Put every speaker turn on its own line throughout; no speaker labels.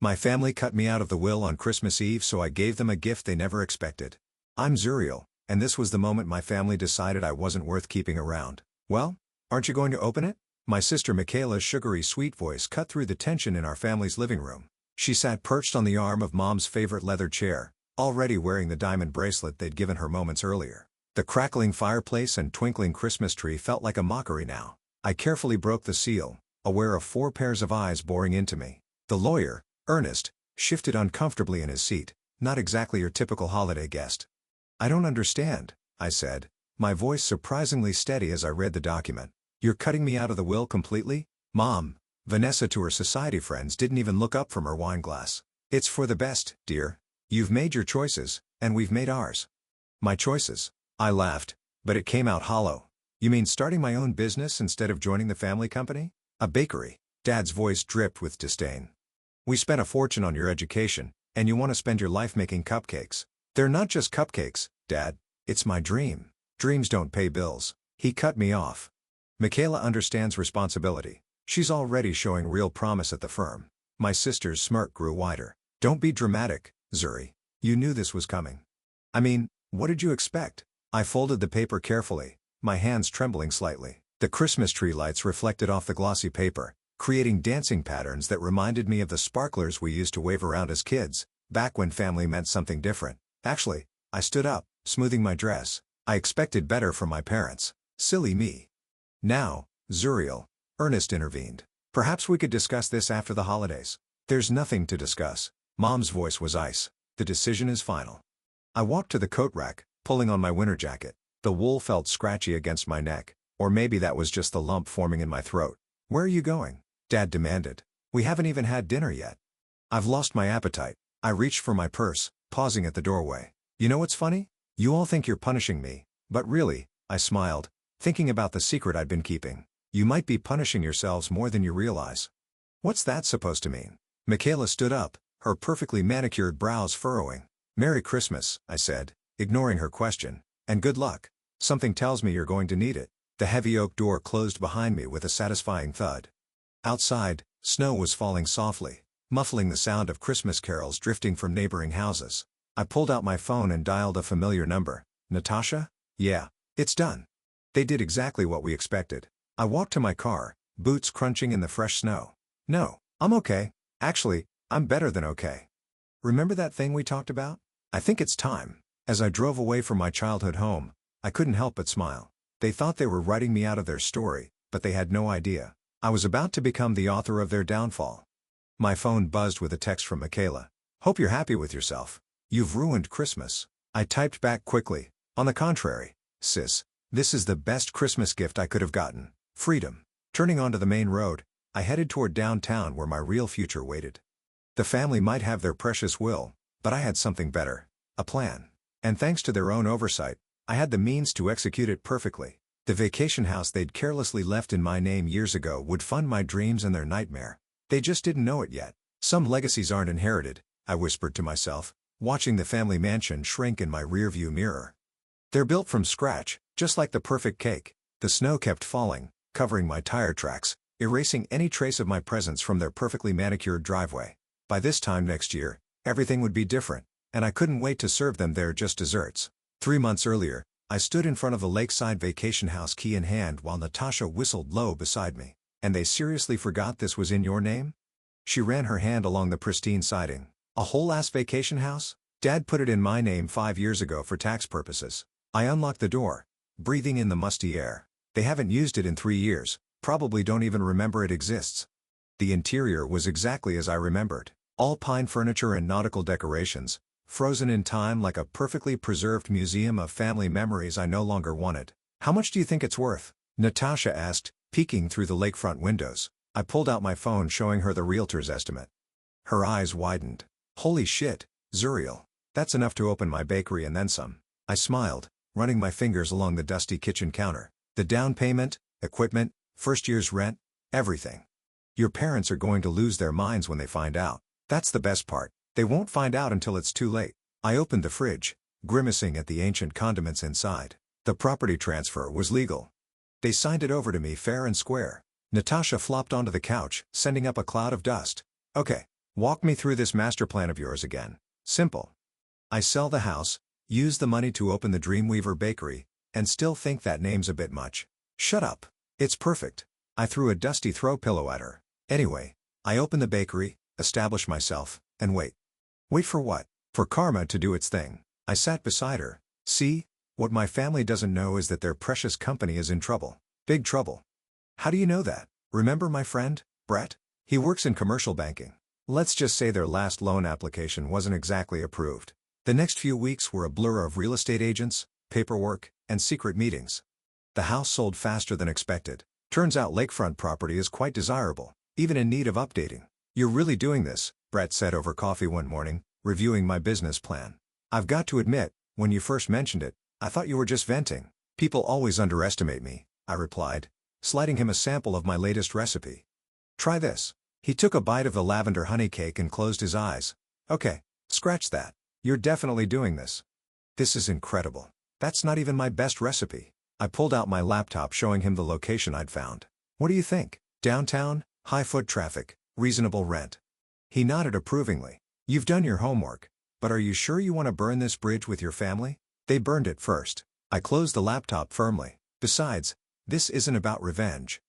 My family cut me out of the will on Christmas Eve, so I gave them a gift they never expected. I'm Zuriel, and this was the moment my family decided I wasn't worth keeping around. Well, aren't you going to open it? My sister Michaela's sugary sweet voice cut through the tension in our family's living room. She sat perched on the arm of Mom's favorite leather chair, already wearing the diamond bracelet they'd given her moments earlier. The crackling fireplace and twinkling Christmas tree felt like a mockery now. I carefully broke the seal, aware of 4 pairs of eyes boring into me. The lawyer, Ernest, shifted uncomfortably in his seat, not exactly your typical holiday guest. I don't understand, I said, my voice surprisingly steady as I read the document. You're cutting me out of the will completely? Mom, Vanessa to her society friends didn't even look up from her wine glass. It's for the best, dear. You've made your choices, and we've made ours. My choices? I laughed, but it came out hollow. You mean starting my own business instead of joining the family company? A bakery. Dad's voice dripped with disdain. We spent a fortune on your education, and you want to spend your life making cupcakes. They're not just cupcakes, Dad. It's my dream. Dreams don't pay bills. He cut me off. Michaela understands responsibility. She's already showing real promise at the firm. My sister's smirk grew wider. Don't be dramatic, Zuri. You knew this was coming. I mean, what did you expect? I folded the paper carefully, my hands trembling slightly. The Christmas tree lights reflected off the glossy paper, creating dancing patterns that reminded me of the sparklers we used to wave around as kids, back when family meant something different. Actually, I stood up, smoothing my dress. I expected better from my parents. Silly me. Now, Zuriel, Ernest intervened. Perhaps we could discuss this after the holidays. There's nothing to discuss. Mom's voice was ice. The decision is final. I walked to the coat rack, pulling on my winter jacket. The wool felt scratchy against my neck, or maybe that was just the lump forming in my throat. Where are you going? Dad demanded. We haven't even had dinner yet. I've lost my appetite. I reached for my purse, pausing at the doorway. You know what's funny? You all think you're punishing me, but really, I smiled, thinking about the secret I'd been keeping. You might be punishing yourselves more than you realize. What's that supposed to mean? Michaela stood up, her perfectly manicured brows furrowing. Merry Christmas, I said, ignoring her question, and good luck. Something tells me you're going to need it. The heavy oak door closed behind me with a satisfying thud. Outside, snow was falling softly, muffling the sound of Christmas carols drifting from neighboring houses. I pulled out my phone and dialed a familiar number. Natasha? Yeah, it's done. They did exactly what we expected. I walked to my car, boots crunching in the fresh snow. No, I'm okay. Actually, I'm better than okay. Remember that thing we talked about? I think it's time. As I drove away from my childhood home, I couldn't help but smile. They thought they were writing me out of their story, but they had no idea. I was about to become the author of their downfall. My phone buzzed with a text from Michaela. Hope you're happy with yourself. You've ruined Christmas. I typed back quickly. On the contrary, sis, this is the best Christmas gift I could have gotten. Freedom. Turning onto the main road, I headed toward downtown where my real future waited. The family might have their precious will, but I had something better. A plan. And thanks to their own oversight, I had the means to execute it perfectly. The vacation house they'd carelessly left in my name years ago would fund my dreams and their nightmare. They just didn't know it yet. Some legacies aren't inherited, I whispered to myself, watching the family mansion shrink in my rearview mirror. They're built from scratch, just like the perfect cake. The snow kept falling, covering my tire tracks, erasing any trace of my presence from their perfectly manicured driveway. By this time next year, everything would be different, and I couldn't wait to serve them their just desserts. 3 months earlier, I stood in front of the lakeside vacation house, key in hand, while Natasha whistled low beside me. And they seriously forgot this was in your name? She ran her hand along the pristine siding. A whole-ass vacation house? Dad put it in my name 5 years ago for tax purposes. I unlocked the door, breathing in the musty air. They haven't used it in 3 years, probably don't even remember it exists. The interior was exactly as I remembered. All pine furniture and nautical decorations, frozen in time like a perfectly preserved museum of family memories I no longer wanted. How much do you think it's worth? Natasha asked, peeking through the lakefront windows. I pulled out my phone, showing her the realtor's estimate. Her eyes widened. Holy shit, Zuriel. That's enough to open my bakery and then some. I smiled, running my fingers along the dusty kitchen counter. The down payment, equipment, first year's rent, everything. Your parents are going to lose their minds when they find out. That's the best part. They won't find out until it's too late. I opened the fridge, grimacing at the ancient condiments inside. The property transfer was legal. They signed it over to me fair and square. Natasha flopped onto the couch, sending up a cloud of dust. Okay, Walk me through this master plan of yours again. Simple. I sell the house, use the money to open the Dreamweaver bakery, and still think that name's a bit much. Shut up. It's perfect. I threw a dusty throw pillow at her. Anyway, I open the bakery, establish myself, and wait. Wait for what? For karma to do its thing. I sat beside her. See, what my family doesn't know is that their precious company is in trouble. Big trouble. How do you know that? Remember my friend, Brett? He works in commercial banking. Let's just say their last loan application wasn't exactly approved. The next few weeks were a blur of real estate agents, paperwork, and secret meetings. The house sold faster than expected. Turns out lakefront property is quite desirable, even in need of updating. You're really doing this, Brett said over coffee one morning, reviewing my business plan. I've got to admit, when you first mentioned it, I thought you were just venting. People always underestimate me, I replied, sliding him a sample of my latest recipe. Try this. He took a bite of the lavender honey cake and closed his eyes. Okay, scratch that. You're definitely doing this. This is incredible. That's not even my best recipe. I pulled out my laptop showing him the location I'd found. What do you think? Downtown, high foot traffic, reasonable rent. He nodded approvingly. You've done your homework. But are you sure you want to burn this bridge with your family? They burned it first. I closed the laptop firmly. Besides, this isn't about revenge.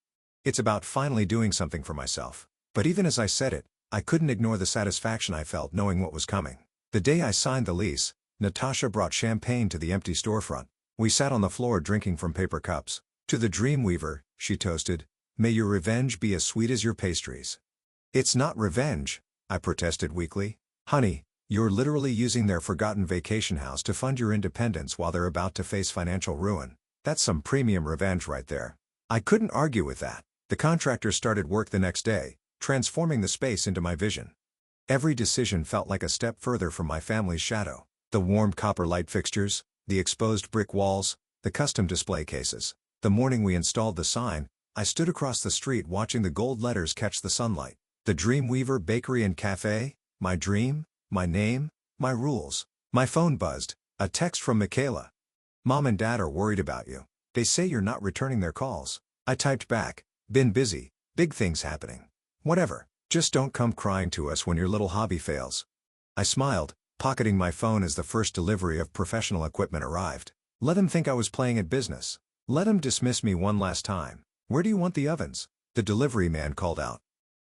It's about finally doing something for myself. But even as I said it, I couldn't ignore the satisfaction I felt knowing what was coming. The day I signed the lease, Natasha brought champagne to the empty storefront. We sat on the floor drinking from paper cups. To the Dreamweaver, she toasted, may your revenge be as sweet as your pastries. It's not revenge, I protested weakly. Honey, you're literally using their forgotten vacation house to fund your independence while they're about to face financial ruin. That's some premium revenge right there. I couldn't argue with that. The contractor started work the next day, transforming the space into my vision. Every decision felt like a step further from my family's shadow. The warm copper light fixtures, the exposed brick walls, the custom display cases. The morning we installed the sign, I stood across the street watching the gold letters catch the sunlight. The Dreamweaver Bakery and Cafe, my dream, my name, my rules. My phone buzzed, a text from Michaela. Mom and Dad are worried about you. They say you're not returning their calls. I typed back, been busy, big things happening. Whatever, just don't come crying to us when your little hobby fails. I smiled, pocketing my phone as the first delivery of professional equipment arrived. Let him think I was playing at business. Let him dismiss me one last time. Where do you want the ovens? The delivery man called out.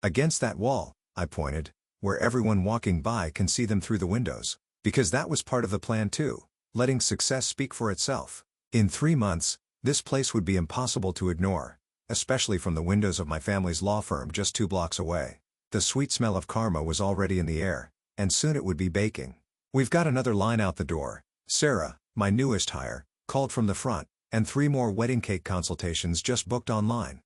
Against that wall, I pointed, where everyone walking by can see them through the windows. Because that was part of the plan too, letting success speak for itself. In 3 months, this place would be impossible to ignore, especially from the windows of my family's law firm just 2 blocks away. The sweet smell of karma was already in the air, and soon it would be baking. We've got another line out the door. Sarah, my newest hire, called from the front, and 3 more wedding cake consultations just booked online.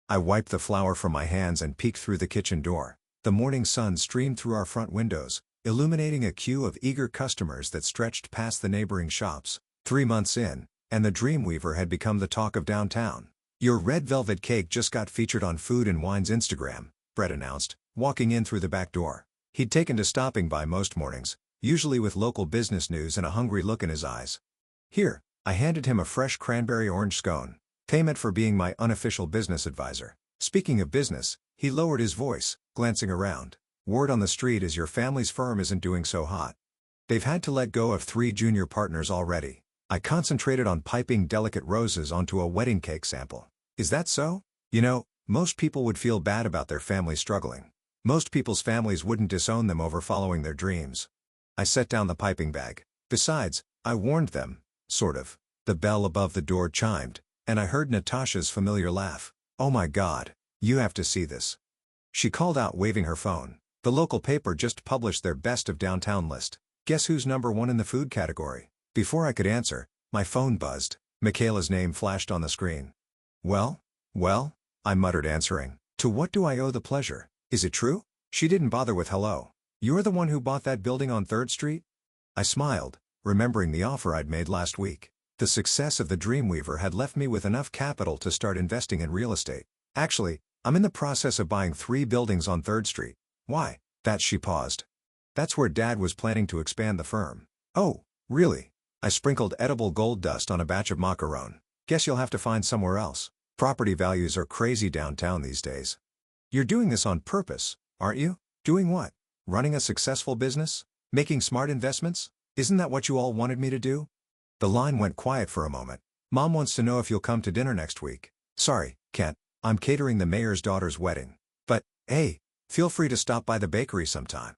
I wiped the flour from my hands and peeked through the kitchen door. The morning sun streamed through our front windows, illuminating a queue of eager customers that stretched past the neighboring shops. 3 months in, and the Dreamweaver had become the talk of downtown. Your red velvet cake just got featured on Food and Wine's Instagram, Brett announced, walking in through the back door. He'd taken to stopping by most mornings, usually with local business news and a hungry look in his eyes. Here, I handed him a fresh cranberry orange scone, payment for being my unofficial business advisor. Speaking of business, he lowered his voice, glancing around. Word on the street is your family's firm isn't doing so hot. They've had to let go of 3 junior partners already. I concentrated on piping delicate roses onto a wedding cake sample. Is that so? You know, most people would feel bad about their family struggling. Most people's families wouldn't disown them over following their dreams. I set down the piping bag. Besides, I warned them, sort of. The bell above the door chimed, and I heard Natasha's familiar laugh. Oh my God, you have to see this. She called out, waving her phone. The local paper just published their best of downtown list. Guess who's #1 in the food category? Before I could answer, my phone buzzed. Michaela's name flashed on the screen. Well, I muttered, answering. To what do I owe the pleasure? Is it true? She didn't bother with hello. You're the one who bought that building on 3rd Street? I smiled, remembering the offer I'd made last week. The success of the Dreamweaver had left me with enough capital to start investing in real estate. Actually, I'm in the process of buying 3 buildings on 3rd Street. Why? She paused. That's where Dad was planning to expand the firm. Oh, really? I sprinkled edible gold dust on a batch of macaron. Guess you'll have to find somewhere else. Property values are crazy downtown these days. You're doing this on purpose, aren't you? Doing what? Running a successful business? Making smart investments? Isn't that what you all wanted me to do? The line went quiet for a moment. Mom wants to know if you'll come to dinner next week. Sorry, can't. I'm catering the mayor's daughter's wedding. But, hey, feel free to stop by the bakery sometime.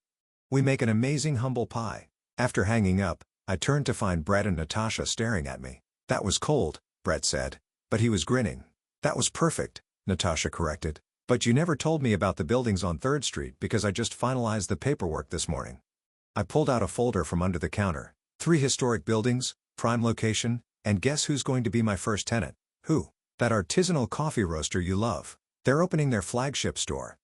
We make an amazing humble pie. After hanging up, I turned to find Brett and Natasha staring at me. That was cold, Brett said. But he was grinning. That was perfect, Natasha corrected. But you never told me about the buildings on 3rd Street because I just finalized the paperwork this morning. I pulled out a folder from under the counter. 3 historic buildings, prime location, and guess who's going to be my first tenant? Who? That artisanal coffee roaster you love. They're opening their flagship store.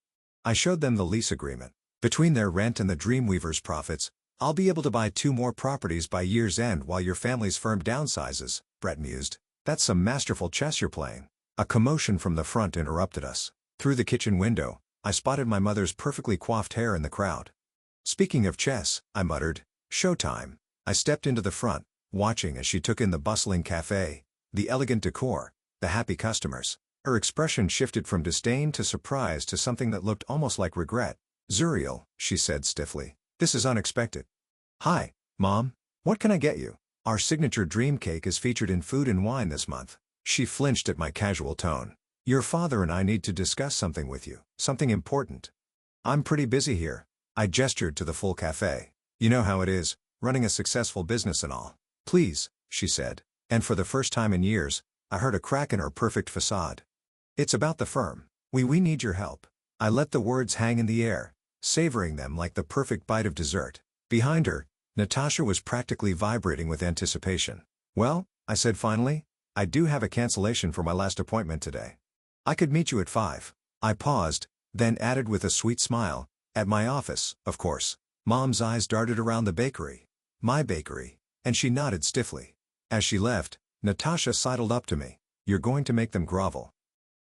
I showed them the lease agreement. Between their rent and the Dreamweaver's profits, I'll be able to buy 2 more properties by year's end while your family's firm downsizes, Brett mused. That's some masterful chess you're playing. A commotion from the front interrupted us. Through the kitchen window, I spotted my mother's perfectly coiffed hair in the crowd. Speaking of chess, I muttered, showtime. I stepped into the front, watching as she took in the bustling cafe, the elegant decor, the happy customers. Her expression shifted from disdain to surprise to something that looked almost like regret. Zuriel, she said stiffly. This is unexpected. Hi, Mom. What can I get you? Our signature dream cake is featured in Food and Wine this month. She flinched at my casual tone. Your father and I need to discuss something with you, something important. I'm pretty busy here. I gestured to the full cafe. You know how it is, running a successful business and all. Please, she said. And for the first time in years, I heard a crack in her perfect facade. It's about the firm. We need your help. I let the words hang in the air, savoring them like the perfect bite of dessert. Behind her, Natasha was practically vibrating with anticipation. Well, I said finally, I do have a cancellation for my last appointment today. I could meet you at 5. I paused, then added with a sweet smile, at my office, of course. Mom's eyes darted around the bakery. My bakery. And she nodded stiffly. As she left, Natasha sidled up to me. You're going to make them grovel.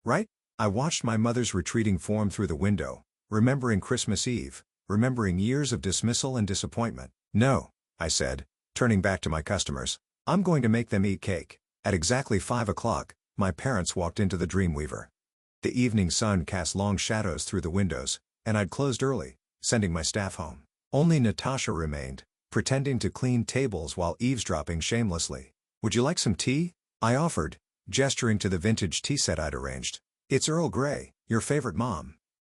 Right? I watched my mother's retreating form through the window, remembering Christmas Eve, remembering years of dismissal and disappointment. No, I said, turning back to my customers. I'm going to make them eat cake. At exactly 5 o'clock, my parents walked into the Dreamweaver. The evening sun cast long shadows through the windows, and I'd closed early, sending my staff home. Only Natasha remained, pretending to clean tables while eavesdropping shamelessly. Would you like some tea? I offered, gesturing to the vintage tea set I'd arranged. It's Earl Grey, your favorite, Mom.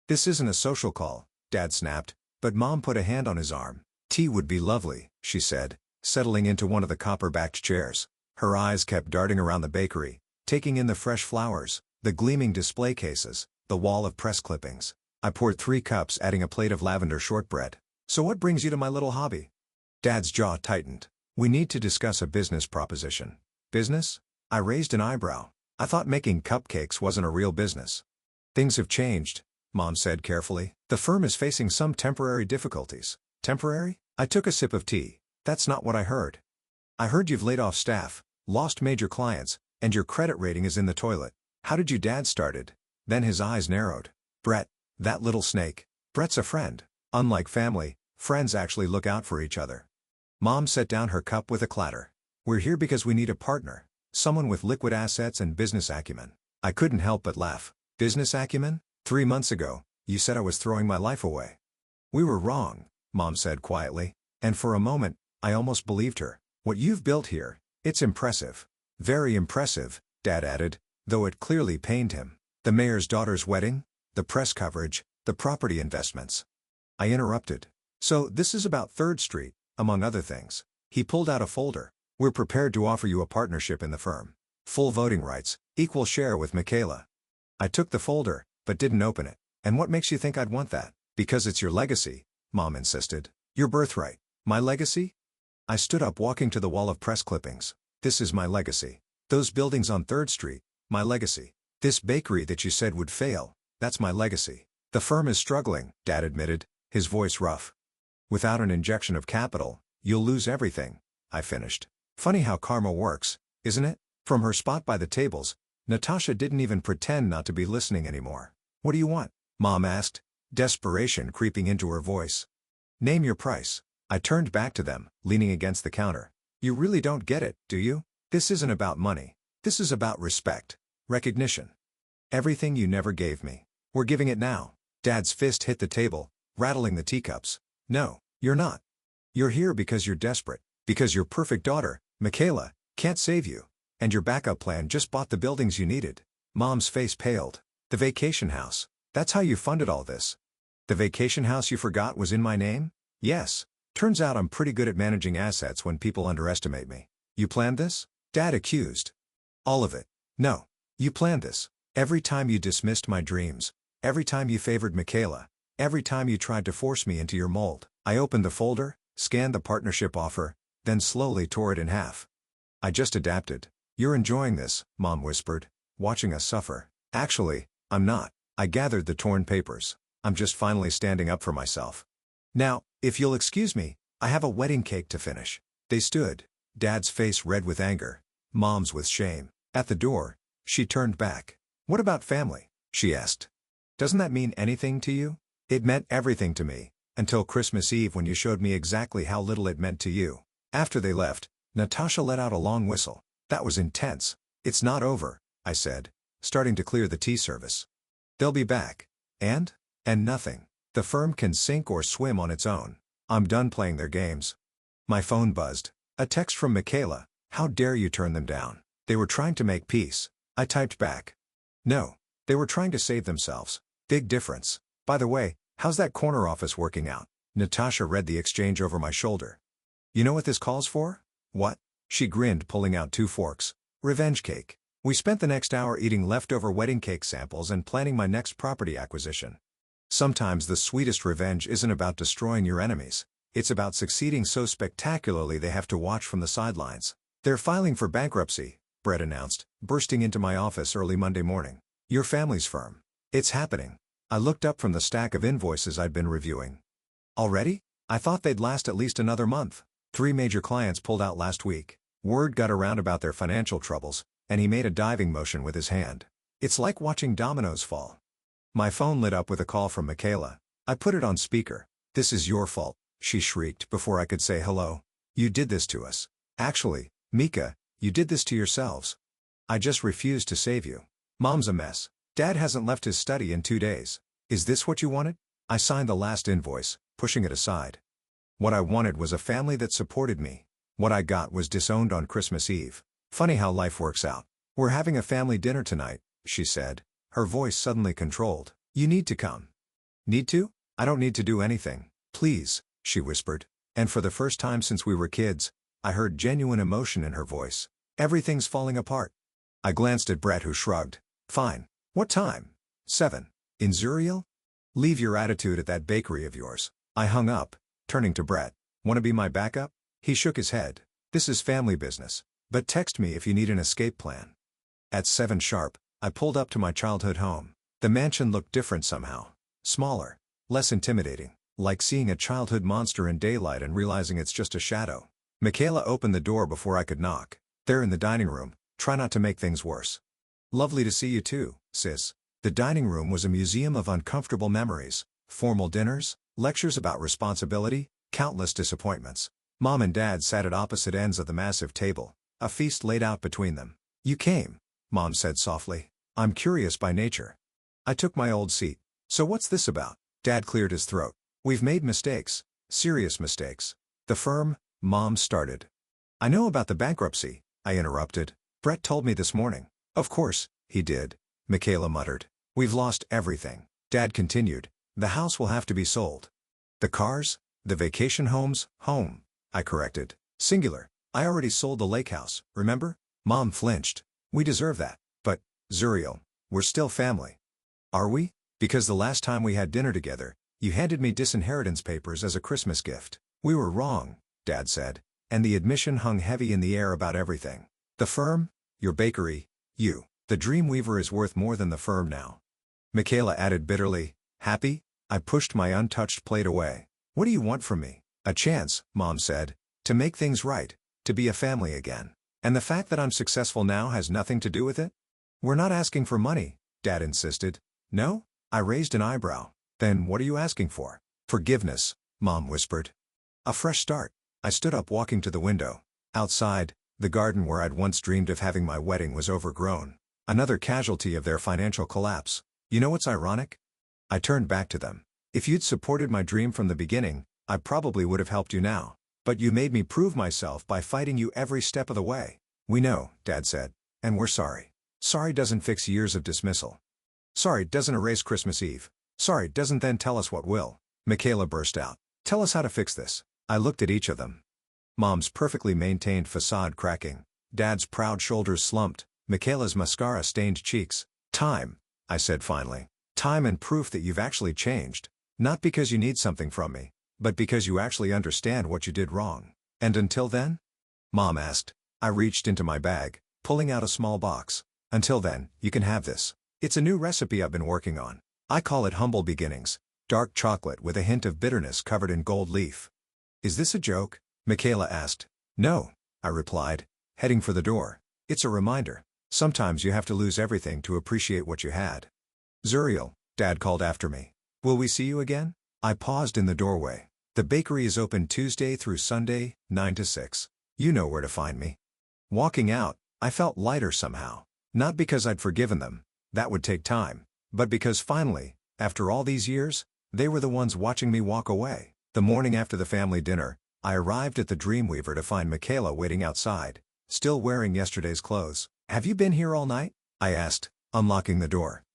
This isn't a social call, Dad snapped, but Mom put a hand on his arm. Tea would be lovely, she said, settling into one of the copper-backed chairs. Her eyes kept darting around the bakery, taking in the fresh flowers, the gleaming display cases, the wall of press clippings. I poured 3 cups, adding a plate of lavender shortbread. So what brings you to my little hobby? Dad's jaw tightened. We need to discuss a business proposition. Business? I raised an eyebrow. I thought making cupcakes wasn't a real business. Things have changed, Mom said carefully. The firm is facing some temporary difficulties. Temporary? I took a sip of tea. That's not what I heard. I heard you've laid off staff, lost major clients, and your credit rating is in the toilet. How did you? Dad started. Then his eyes narrowed. Brett, that little snake. Brett's a friend. Unlike family, friends actually look out for each other. Mom set down her cup with a clatter. We're here because we need a partner. Someone with liquid assets and business acumen. I couldn't help but laugh. Business acumen? 3 months ago, you said I was throwing my life away. We were wrong, Mom said quietly. And for a moment, I almost believed her. What you've built here, it's impressive. Very impressive, Dad added, though it clearly pained him. The mayor's daughter's wedding, the press coverage, the property investments. I interrupted. So this is about 3rd Street, among other things. He pulled out a folder. We're prepared to offer you a partnership in the firm. Full voting rights, equal share with Michaela. I took the folder, but didn't open it. And what makes you think I'd want that? Because it's your legacy, Mom insisted. Your birthright. My legacy? I stood up, walking to the wall of press clippings. This is my legacy. Those buildings on 3rd Street, my legacy. This bakery that you said would fail, that's my legacy. The firm is struggling, Dad admitted, his voice rough. Without an injection of capital, you'll lose everything, I finished. Funny how karma works, isn't it? From her spot by the tables, Natasha didn't even pretend not to be listening anymore. What do you want? Mom asked, desperation creeping into her voice. Name your price. I turned back to them, leaning against the counter. You really don't get it, do you? This isn't about money. This is about respect. Recognition. Everything you never gave me. We're giving it now. Dad's fist hit the table, rattling the teacups. No, you're not. You're here because you're desperate, because your perfect daughter, Michaela, can't save you, and your backup plan just bought the buildings you needed. Mom's face paled. The vacation house. That's how you funded all this. The vacation house you forgot was in my name? Yes. Turns out I'm pretty good at managing assets when people underestimate me. You planned this? Dad accused. All of it. No. You planned this. Every time you dismissed my dreams. Every time you favored Michaela. Every time you tried to force me into your mold. I opened the folder, scanned the partnership offer, then slowly tore it in half. I just adapted. You're enjoying this, Mom whispered, watching us suffer. Actually, I'm not. I gathered the torn papers. I'm just finally standing up for myself. Now, if you'll excuse me, I have a wedding cake to finish. They stood, Dad's face red with anger, Mom's with shame. At the door, she turned back. What about family? She asked. Doesn't that mean anything to you? It meant everything to me, until Christmas Eve when you showed me exactly how little it meant to you. After they left, Natasha let out a long whistle. That was intense. It's not over, I said, starting to clear the tea service. They'll be back. And nothing. The firm can sink or swim on its own. I'm done playing their games. My phone buzzed. A text from Michaela. How dare you turn them down? They were trying to make peace. I typed back. No. They were trying to save themselves. Big difference. By the way, how's that corner office working out? Natasha read the exchange over my shoulder. You know what this calls for? What? She grinned, pulling out 2 forks. Revenge cake. We spent the next hour eating leftover wedding cake samples and planning my next property acquisition. Sometimes the sweetest revenge isn't about destroying your enemies. It's about succeeding so spectacularly they have to watch from the sidelines. They're filing for bankruptcy, Brett announced, bursting into my office early Monday morning. Your family's firm. It's happening. I looked up from the stack of invoices I'd been reviewing. Already? I thought they'd last at least another month. 3 major clients pulled out last week. Word got around about their financial troubles, and he made a diving motion with his hand. It's like watching dominoes fall. My phone lit up with a call from Michaela. I put it on speaker. This is your fault, she shrieked before I could say hello. You did this to us. Actually, Mika, you did this to yourselves. I just refused to save you. Mom's a mess. Dad hasn't left his study in 2 days. Is this what you wanted? I signed the last invoice, pushing it aside. What I wanted was a family that supported me. What I got was disowned on Christmas Eve. Funny how life works out. We're having a family dinner tonight, she said, her voice suddenly controlled. You need to come. Need to? I don't need to do anything. Please, she whispered. And for the first time since we were kids, I heard genuine emotion in her voice. Everything's falling apart. I glanced at Brett, who shrugged. Fine. What time? 7. In Zuriel? Leave your attitude at that bakery of yours. I hung up, turning to Brett. Wanna be my backup? He shook his head. This is family business. But text me if you need an escape plan. At 7 sharp, I pulled up to my childhood home. The mansion looked different somehow. Smaller. Less intimidating. Like seeing a childhood monster in daylight and realizing it's just a shadow. Michaela opened the door before I could knock. They're in the dining room. Try not to make things worse. Lovely to see you too, sis. The dining room was a museum of uncomfortable memories. Formal dinners, lectures about responsibility, countless disappointments. Mom and Dad sat at opposite ends of the massive table, a feast laid out between them. You came, Mom said softly. I'm curious by nature. I took my old seat. So what's this about? Dad cleared his throat. We've made mistakes. Serious mistakes. The firm, Mom started. I know about the bankruptcy, I interrupted. Brett told me this morning. Of course, he did, Michaela muttered. We've lost everything. Dad continued. The house will have to be sold. The cars? The vacation homes? Home, I corrected. Singular. I already sold the lake house, remember? Mom flinched. We deserve that. But, Zuriel, we're still family. Are we? Because the last time we had dinner together, you handed me disinheritance papers as a Christmas gift. We were wrong, Dad said, and the admission hung heavy in the air about everything. The firm, your bakery, you. The Dreamweaver is worth more than the firm now. Michaela added bitterly. Happy? I pushed my untouched plate away. What do you want from me? A chance, Mom said, to make things right, to be a family again. And the fact that I'm successful now has nothing to do with it? We're not asking for money, Dad insisted. No? I raised an eyebrow. Then what are you asking for? Forgiveness, Mom whispered. A fresh start. I stood up, walking to the window. Outside, the garden where I'd once dreamed of having my wedding was overgrown. Another casualty of their financial collapse. You know what's ironic? I turned back to them. If you'd supported my dream from the beginning, I probably would have helped you now. But you made me prove myself by fighting you every step of the way. We know, Dad said. And we're sorry. Sorry doesn't fix years of dismissal. Sorry doesn't erase Christmas Eve. Sorry doesn't then tell us what will. Michaela burst out. Tell us how to fix this. I looked at each of them. Mom's perfectly maintained facade cracking. Dad's proud shoulders slumped. Michaela's mascara-stained cheeks. Time, I said finally. Time and proof that you've actually changed. Not because you need something from me, but because you actually understand what you did wrong. And until then? Mom asked. I reached into my bag, pulling out a small box. Until then, you can have this. It's a new recipe I've been working on. I call it Humble Beginnings. Dark chocolate with a hint of bitterness covered in gold leaf. Is this a joke? Michaela asked. No, I replied, heading for the door. It's a reminder. Sometimes you have to lose everything to appreciate what you had. Zuriel, Dad called after me. Will we see you again? I paused in the doorway. The bakery is open Tuesday through Sunday, 9 to 6. You know where to find me. Walking out, I felt lighter somehow. Not because I'd forgiven them. That would take time. But because finally, after all these years, they were the ones watching me walk away. The morning after the family dinner, I arrived at the Dreamweaver to find Michaela waiting outside, still wearing yesterday's clothes. Have you been here all night? I asked, unlocking the door.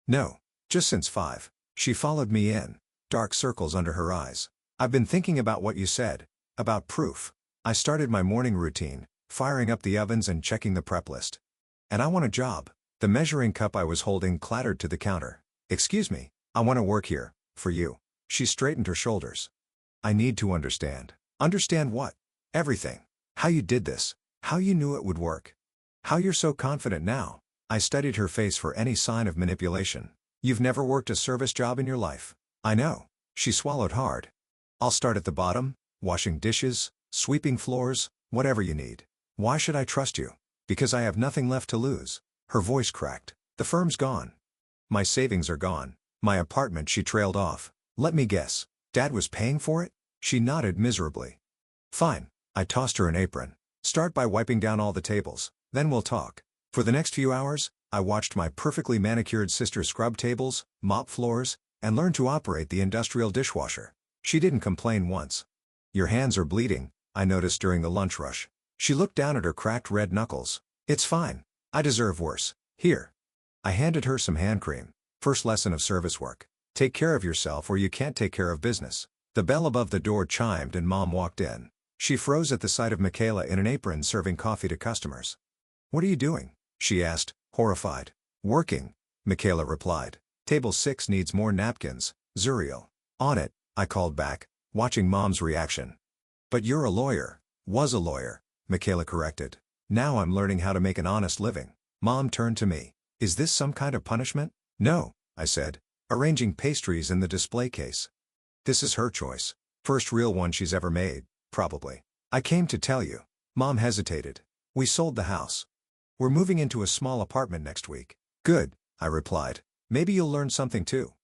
No, just since 5. She followed me in, dark circles under her eyes. I've been thinking about what you said, about proof. I started my morning routine, firing up the ovens and checking the prep list. And I want a job. The measuring cup I was holding clattered to the counter. Excuse me, I want to work here, for you. She straightened her shoulders. I need to understand. Understand what? Everything. How you did this. How you knew it would work. How you're so confident now. I studied her face for any sign of manipulation. You've never worked a service job in your life. I know. She swallowed hard. I'll start at the bottom, washing dishes, sweeping floors, whatever you need. Why should I trust you? Because I have nothing left to lose. Her voice cracked. The firm's gone. My savings are gone. My apartment. She trailed off. Let me guess. Dad was paying for it? She nodded miserably. Fine. I tossed her an apron. Start by wiping down all the tables, then we'll talk. For the next few hours, I watched my perfectly manicured sister scrub tables, mop floors, and learn to operate the industrial dishwasher. She didn't complain once. Your hands are bleeding, I noticed during the lunch rush. She looked down at her cracked red knuckles. It's fine. I deserve worse. Here. I handed her some hand cream. First lesson of service work. Take care of yourself or you can't take care of business. The bell above the door chimed and Mom walked in. She froze at the sight of Michaela in an apron serving coffee to customers. What are you doing? She asked, horrified. Working, Michaela replied. Table 6 needs more napkins, Zuriel. On it, I called back, watching Mom's reaction. But you're a lawyer. Was a lawyer, Michaela corrected. Now I'm learning how to make an honest living. Mom turned to me. Is this some kind of punishment? No, I said, arranging pastries in the display case. This is her choice. First real one she's ever made, probably. I came to tell you. Mom hesitated. We sold the house. We're moving into a small apartment next week. Good, I replied. Maybe you'll learn something too.